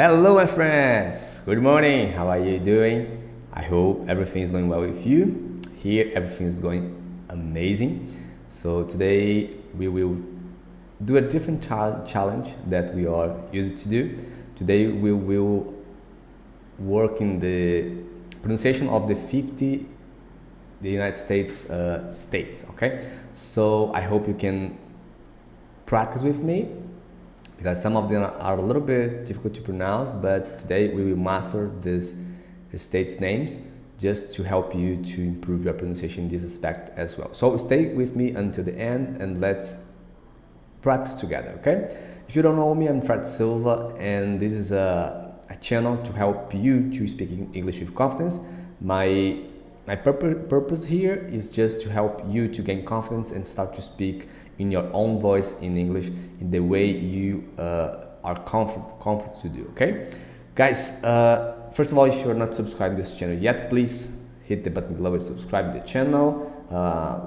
Hello, my friends. Good morning. How are you doing? I hope everything is going well with you. Here, everything is going amazing. So today we will do a different challenge that we are used to do. Today we will work in the pronunciation of the 50 the United States states. Okay. So I hope you can practice with me, because some of them are a little bit difficult to pronounce, but today we will master these states' names just to help you to improve your pronunciation in this aspect as well. So stay with me until the end and let's practice together, okay? If you don't know me, I'm Fred Silva, and this is a channel to help you to speak English with confidence. My purpose here is just to help you to gain confidence and start to speak in your own voice in English in the way you are comfortable to do, okay? Guys, first of all, if you're not subscribed to this channel yet, please hit the button below and subscribe to the channel,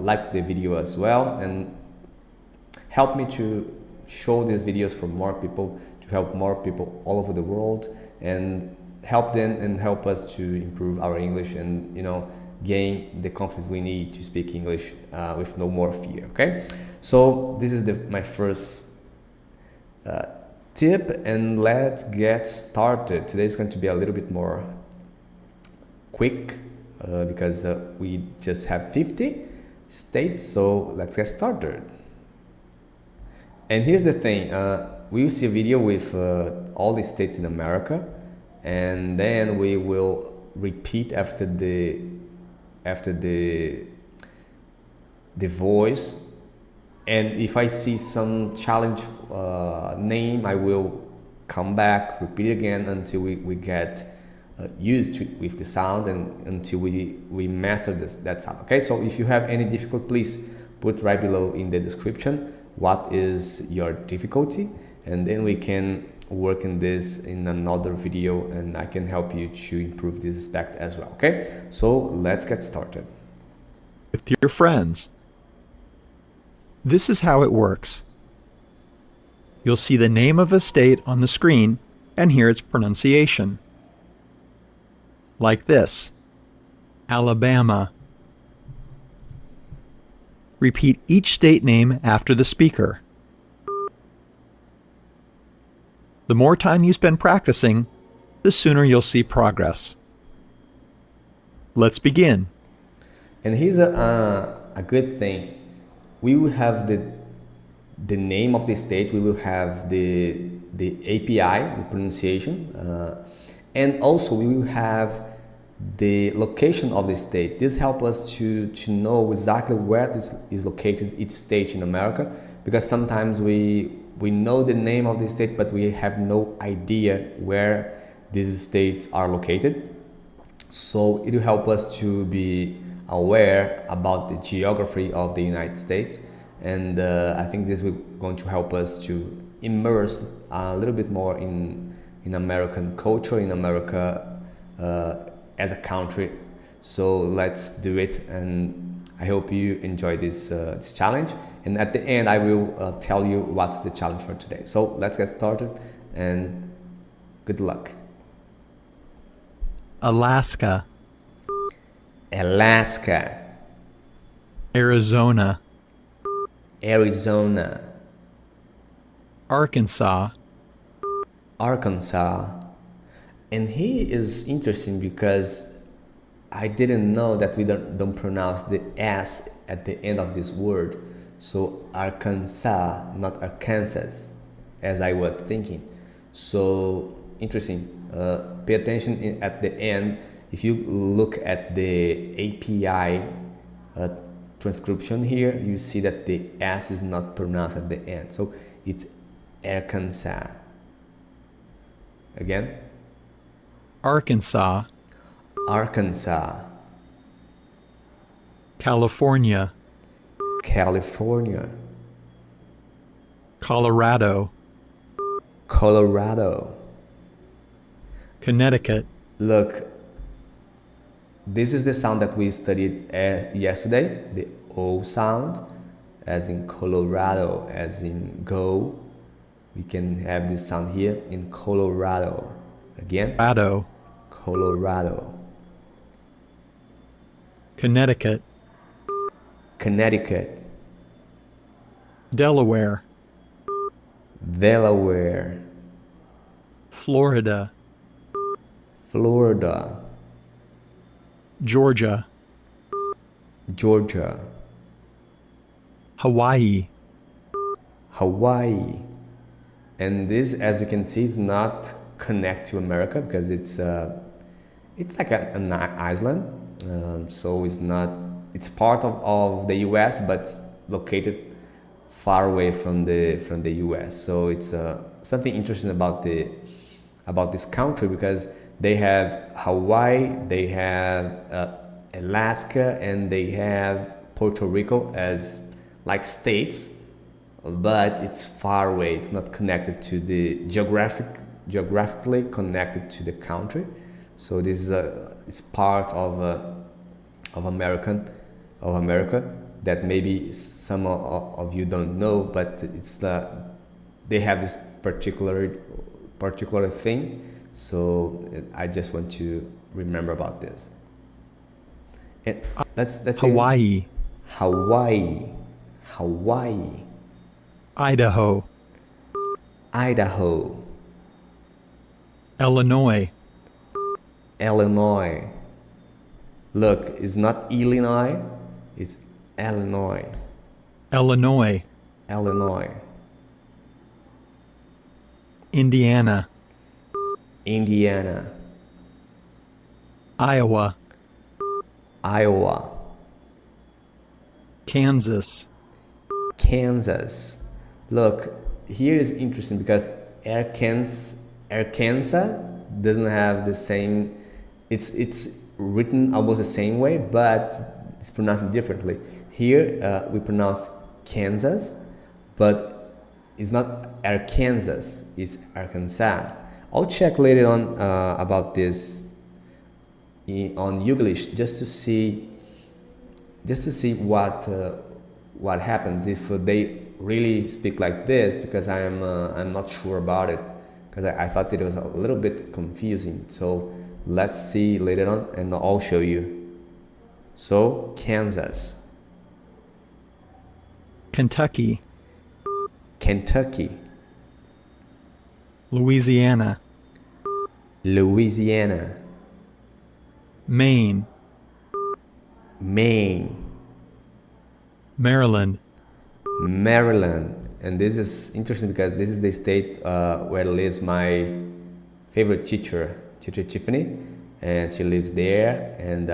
like the video as well, and help me to show these videos for more people, to help more people all over the world, and help them and help us to improve our English and, you know, gain the confidence we need to speak English with no more fear, okay? So this is my first tip, and let's get started. Today is going to be a little bit more quick because we just have 50 states, so let's get started. And here's the thing, we will see a video with all the states in America, and then we will repeat after the voice, and if I see some challenge name, I will come back, repeat again until we get used to with the sound, and until we master that sound, okay? So if you have any difficulty, please put right below in the description what is your difficulty, and then we can work in this in another video, and I can help you to improve this aspect as well, okay? So let's get started. With your friends. This is how it works. You'll see the name of a state on the screen and hear its pronunciation. Like this: Alabama. Repeat each state name after the speaker. The more time you spend practicing, the sooner you'll see progress. Let's begin. And here's a good thing. We will have the name of the state, we will have the API, the pronunciation, and also we will have the location of the state. This helps us to know exactly where this is located, each state in America, because sometimes we know the name of the state, but we have no idea where these states are located. So it will help us to be aware about the geography of the United States, and I think this will going to help us to immerse a little bit more in American culture, in America as a country. So let's do it, and I hope you enjoy this challenge. And at the end, I will tell you what's the challenge for today. So let's get started, and good luck. Alaska. Alaska. Arizona. Arizona. Arkansas. Arkansas. And here is interesting because I didn't know that we don't pronounce the S at the end of this word. So Arkansas, not Arkansas, as I was thinking. So interesting. Pay attention at the end. If you look at the API transcription here, you see that the S is not pronounced at the end. So it's Arkansas. Again. Arkansas. Arkansas. California. California. Colorado. Colorado. Connecticut. Look, this is the sound that we studied yesterday, the O sound, as in Colorado, as in go. We can have this sound here in Colorado. Again. Colorado, Colorado. Connecticut, Connecticut. Delaware, Delaware. Florida, Florida. Georgia, Georgia. Hawaii, Hawaii. And this, as you can see, is not connect to America because it's like an island. So it's not, it's part of the US, but located far away from the US. So it's something interesting about this country, because they have Hawaii, they have Alaska, and they have Puerto Rico as like states, but it's far away. It's not connected to the geographically connected to the country. So this is it's part of America that maybe some of you don't know, but it's they have this particular thing. So I just want to remember about this. And let's Hawaii, Hawaii, Idaho, Idaho, Illinois, Illinois. Look, it's not Illinois, it's Illinois. Illinois, Illinois. Indiana, Indiana. Iowa, Iowa. Kansas, Kansas. Look, here is interesting because Arkansas doesn't have the same, it's written almost the same way, but it's pronounced differently. Here we pronounce Kansas, but it's not Arkansas, it's Arkansas. I'll check later on about this on English just to see what happens if they really speak like this, because I'm not sure about it, because I thought it was a little bit confusing. So let's see later on and I'll show you. So Kansas, Kentucky, Kentucky, Louisiana, Louisiana, Maine, Maine, Maryland, Maryland. And this is interesting because this is the state where lives my favorite teacher Tiffany, and she lives there. And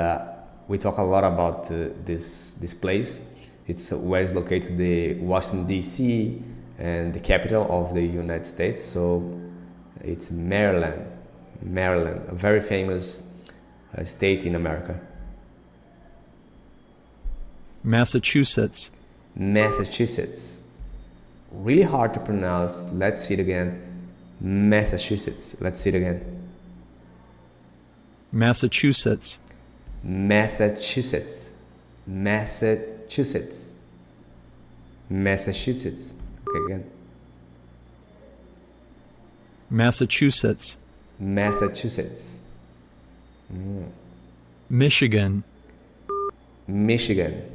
we talk a lot about this place. It's where is located the Washington D.C. and the capital of the United States. So it's Maryland, a very famous state in America. Massachusetts, Massachusetts. Really hard to pronounce. Let's see it again. Massachusetts. Let's see it again. Massachusetts, Massachusetts. Massachusetts. Massachusetts. Okay, again. Massachusetts, Massachusetts. Michigan, Michigan.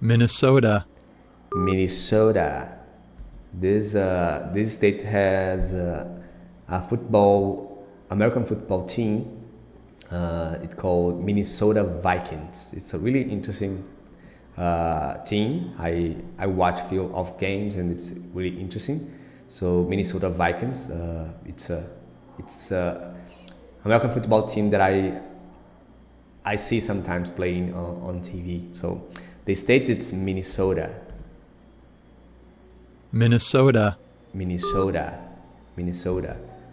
Minnesota, Minnesota. This state has a American football team. It's called Minnesota Vikings. It's a really interesting team. I watch a few of games and it's really interesting. So Minnesota Vikings. It's a American football team that I see sometimes playing on TV. So the state it's Minnesota. Minnesota, Minnesota.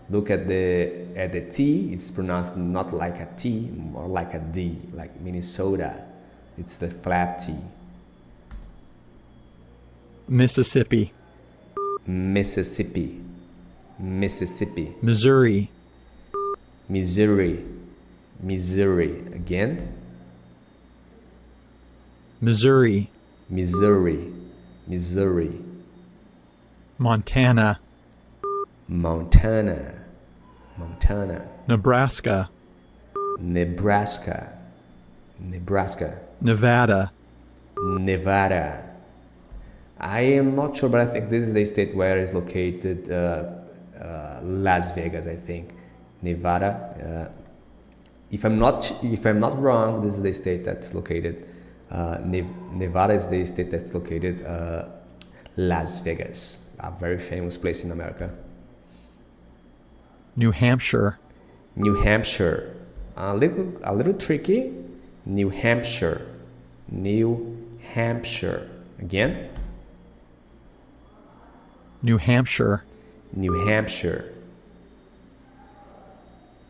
Look at the T. It's pronounced not like a T, more like a D, like Minnesota. It's the flat T. Mississippi, Mississippi. Missouri, Missouri. Again. Missouri, Missouri. Montana, Montana, Nebraska, Nebraska, Nebraska, Nevada, Nevada. I am not sure, but I think this is the state where is located Las Vegas. I think Nevada. If I'm not wrong, this is the state that's located. Nevada is the state that's located Las Vegas, a very famous place in America. New Hampshire, New Hampshire, a little tricky. New Hampshire, New Hampshire. Again, New Hampshire, New Hampshire,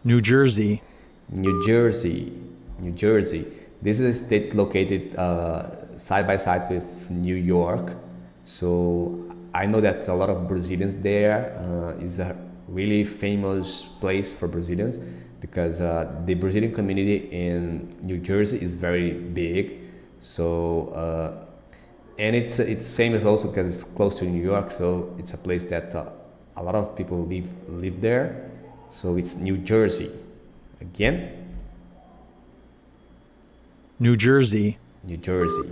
New Jersey, New Jersey, New Jersey. This is a state located side by side with New York. So I know that a lot of Brazilians there. Is a really famous place for Brazilians because the Brazilian community in New Jersey is very big. So and it's famous also because it's close to New York. So it's a place that a lot of people live there. So it's New Jersey. Again, New Jersey, New Jersey,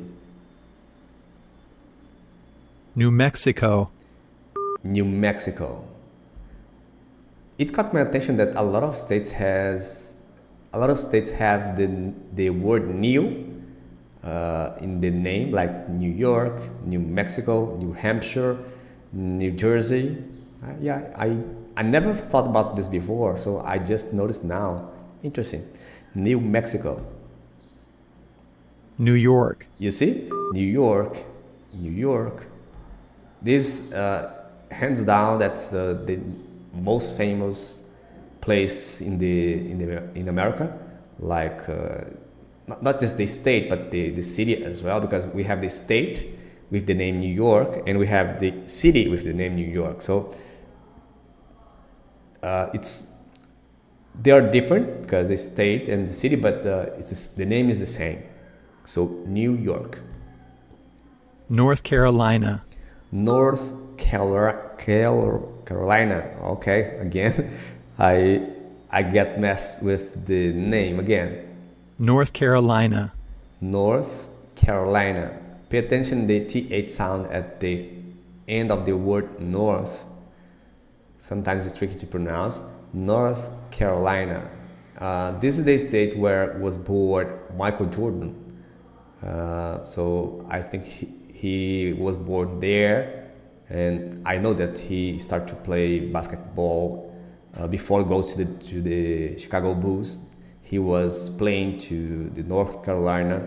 New Mexico, New Mexico. It caught my attention that a lot of states have the word new in the name, like New York, New Mexico, New Hampshire, New Jersey. I never thought about this before, so I just noticed now. Interesting. New Mexico. New York, You see? New York, New York. This, hands down, that's the most famous place in America. Like, not just the state, but the city as well, because we have the state with the name New York, and we have the city with the name New York. So they are different because the state and the city, but the name is the same. So New York, North Carolina, North Carolina. Okay, again, I get messed with the name again. North Carolina, North Carolina. Pay attention to the TH sound at the end of the word north. Sometimes it's tricky to pronounce. North Carolina. This is the state where was born Michael Jordan. So I think he was born there, and I know that he started to play basketball before going to the Chicago Bulls. He was playing to the North Carolina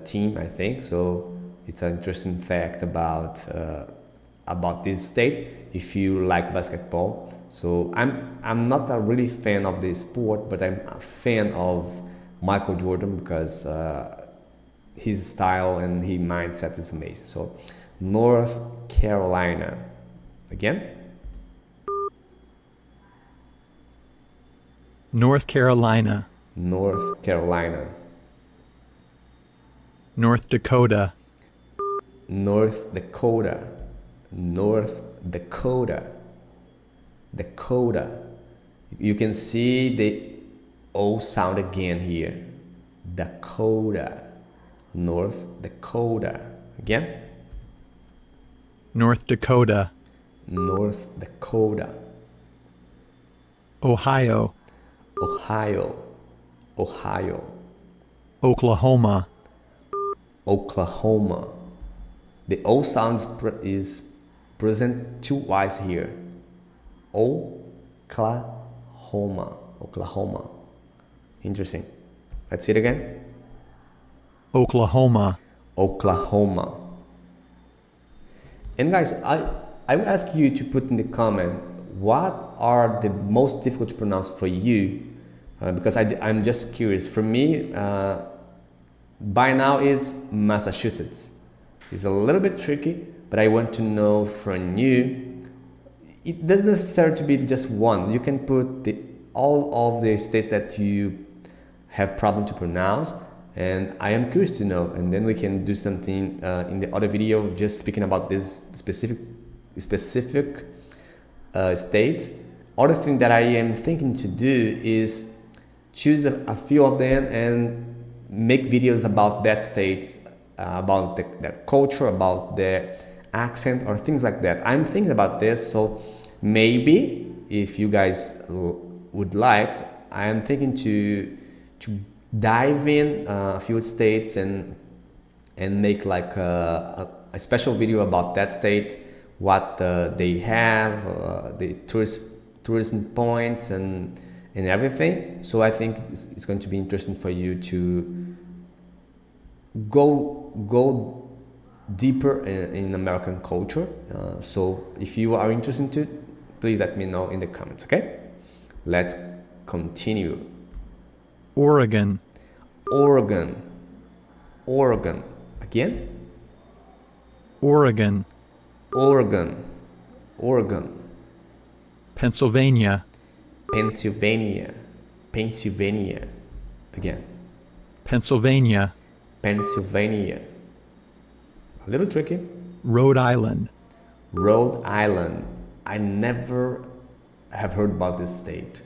team, I think. So it's an interesting fact about this state if you like basketball. So I'm not a really fan of the sport, but I'm a fan of Michael Jordan because his style and his mindset is amazing. So North Carolina. Again, North Carolina, North Carolina, North Dakota, North Dakota, North Dakota, Dakota. You can see the O sound again here. Dakota, North Dakota. Again, North Dakota, North Dakota, Ohio, Ohio, Ohio, Oklahoma, Oklahoma. The O sound is present twice here. Oklahoma, Oklahoma. Interesting. Let's see it again. Oklahoma, Oklahoma. And guys, I will ask you to put in the comment what are the most difficult to pronounce for you, because I'm just curious. For me, by now is Massachusetts. It's a little bit tricky, but I want to know from you. It doesn't necessarily to be just one. You can put all of the states that you have problem to pronounce, and I am curious to know, and then we can do something in the other video just speaking about this specific states other thing that I am thinking to do is choose a few of them and make videos about that state, about their culture, about their accent or things like that. I'm thinking about this, so maybe if you guys would like, I am thinking to dive in a few states and make like a special video about that state, what they have, the tourism points and everything. So I think it's going to be interesting for you to go deeper in American culture. So if you are interested to, please let me know in the comments, okay? Let's continue. Oregon, Oregon, Oregon. Again? Oregon, Oregon, Oregon. Pennsylvania, Pennsylvania, Pennsylvania. Again. Pennsylvania, Pennsylvania. A little tricky. Rhode Island, Rhode Island. I never have heard about this state.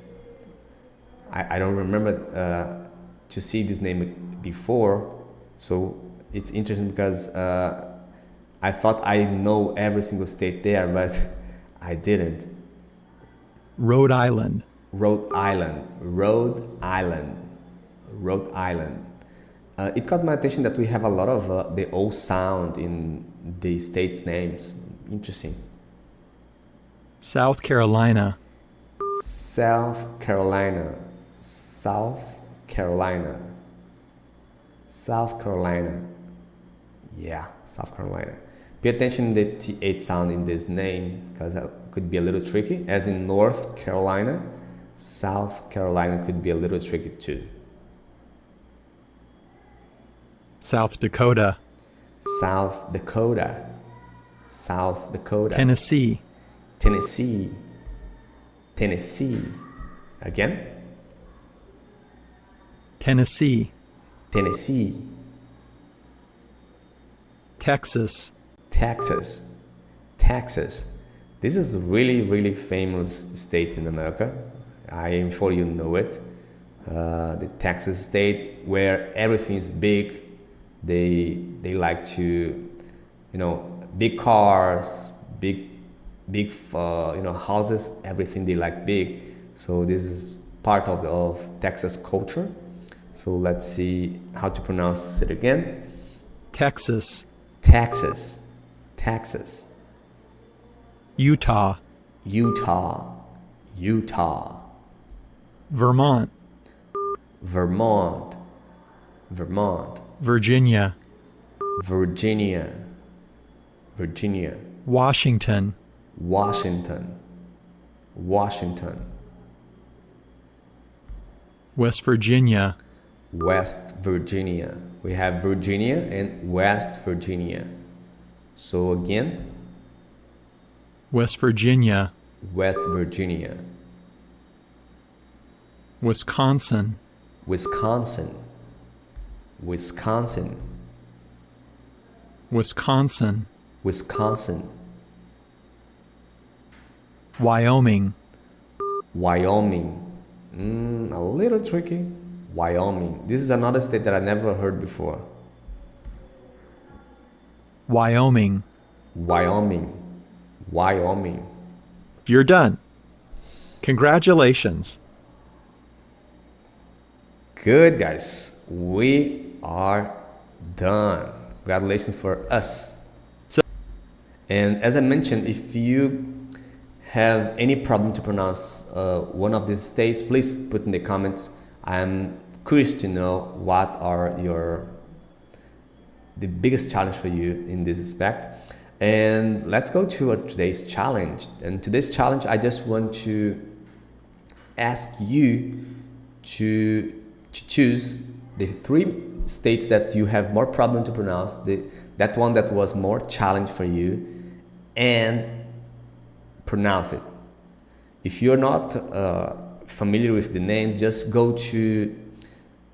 I don't remember to see this name before, so it's interesting because I thought I know every single state there, but I didn't. Rhode Island, Rhode Island, Rhode Island, Rhode Island. It caught my attention that we have a lot of the O sound in the states' names. Interesting. South Carolina, South Carolina, South Carolina, South Carolina. Yeah, South Carolina. Pay attention to the TH sound in this name because it could be a little tricky. As in North Carolina, South Carolina could be a little tricky too. South Dakota, South Dakota, South Dakota. Tennessee, Tennessee, Tennessee. Again? Tennessee, Tennessee, Texas, Texas, Texas. This is a really, really famous state in America. I am sure you know it. The Texas state where everything is big. They like to, big cars, big houses, everything they like big. So this is part of Texas culture. So let's see how to pronounce it again. Texas, Texas, Texas. Utah, Utah, Utah. Vermont, Vermont, Vermont. Virginia, Virginia, Virginia. Washington, Washington, Washington. West Virginia, West Virginia. We have Virginia and West Virginia. So again, West Virginia, West Virginia. Wisconsin, Wisconsin, Wisconsin, Wisconsin, Wisconsin. Wyoming, Wyoming. A little tricky. Wyoming. This is another state that I never heard before. Wyoming. Wyoming. Wyoming. You're done. Congratulations. Good, guys. We are done. Congratulations for us. And as I mentioned, if you have any problem to pronounce one of these states, please put in the comments. I'm curious to know what are the biggest challenge for you in this aspect. And let's go to today's challenge. And today's challenge, I just want to ask you to choose the 3 states that you have more problem to pronounce, that one that was more challenge for you, and pronounce it. If you're not familiar with the names, just go to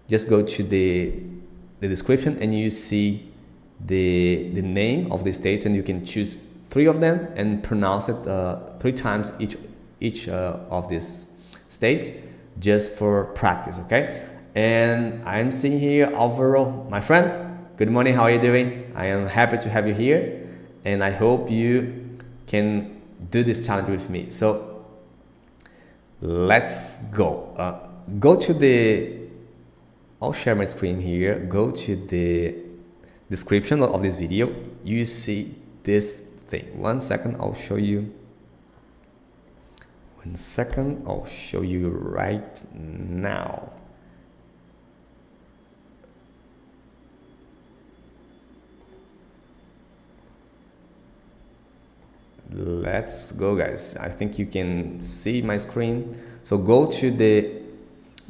the description and you see the name of the states, and you can choose 3 of them and pronounce it 3 times each of these states just for practice, okay? And I'm seeing here Alvaro, my friend. Good morning, how are you doing? I am happy to have you here, and I hope you can do this challenge with me. So let's go. Go to the, I'll share my screen here. Go to the description of this video. You see this thing. 1 second, I'll show you. 1 second, I'll show you right now. Let's go, guys. I think you can see my screen. So go to the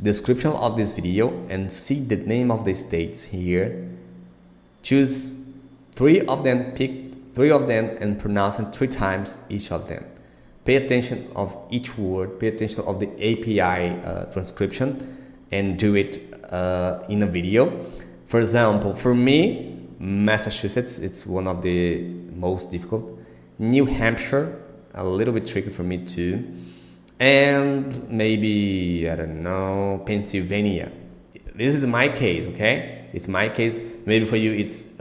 description of this video and see the name of the states here. Choose 3 of them, pick 3 of them and pronounce them 3 times each of them. Pay attention of each word, pay attention of the API transcription, and do it in a video. For example, for me, Massachusetts, it's one of the most difficult. New Hampshire, a little bit tricky for me too. And maybe, I don't know, Pennsylvania. This is my case, okay? It's my case. Maybe for you it's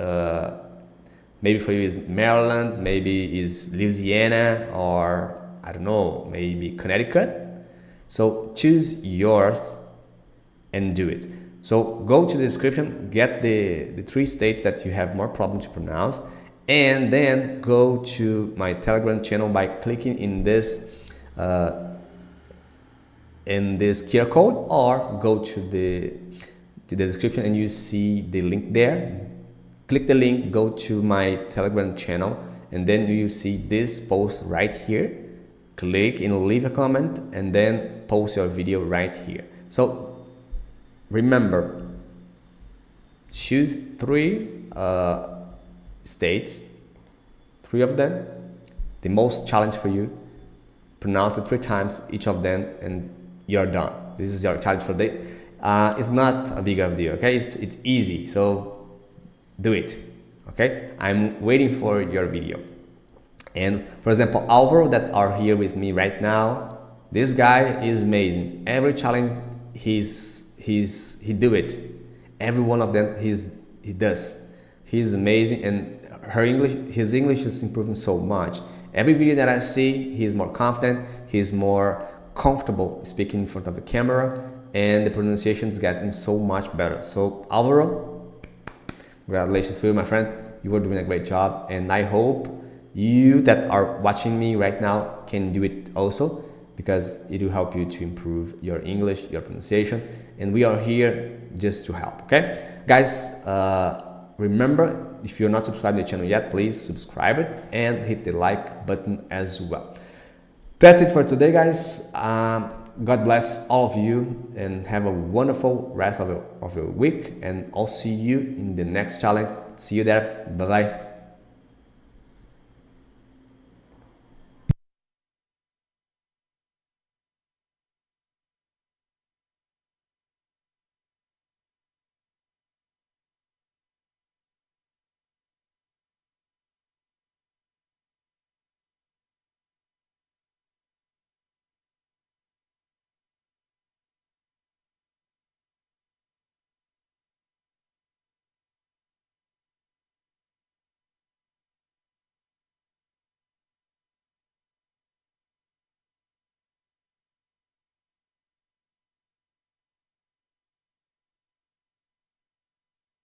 Maryland, maybe it's Louisiana, or I don't know, maybe Connecticut. So choose yours and do it. So go to the description, get the 3 states that you have more problem to pronounce, and then go to my Telegram channel by clicking in this QR code, or go to the description and you see the link there. Click the link, go to my Telegram channel, and then you see this post right here. Click and leave a comment, and then post your video right here. So remember, choose 3 states, 3 of them, the most challenge for you. Pronounce it 3 times each of them, and you're done. This is your challenge for the day. It's not a big of a deal, okay? It's easy, so do it, okay? I'm waiting for your video. And for example, Alvaro that are here with me right now, this guy is amazing. Every challenge he do it. Every one of them he does. He's amazing, and his English is improving so much. Every video that I see, he's more confident, he's more comfortable speaking in front of the camera, and the pronunciation is getting so much better. So Alvaro, congratulations for you, my friend. You are doing a great job, and I hope you that are watching me right now can do it also, because it will help you to improve your English, your pronunciation, and we are here just to help, okay? Guys, remember, if you're not subscribed to the channel yet, please subscribe it and hit the like button as well. That's it for today, guys. God bless all of you, and have a wonderful rest of your week, and I'll see you in the next challenge. See you there. Bye-bye.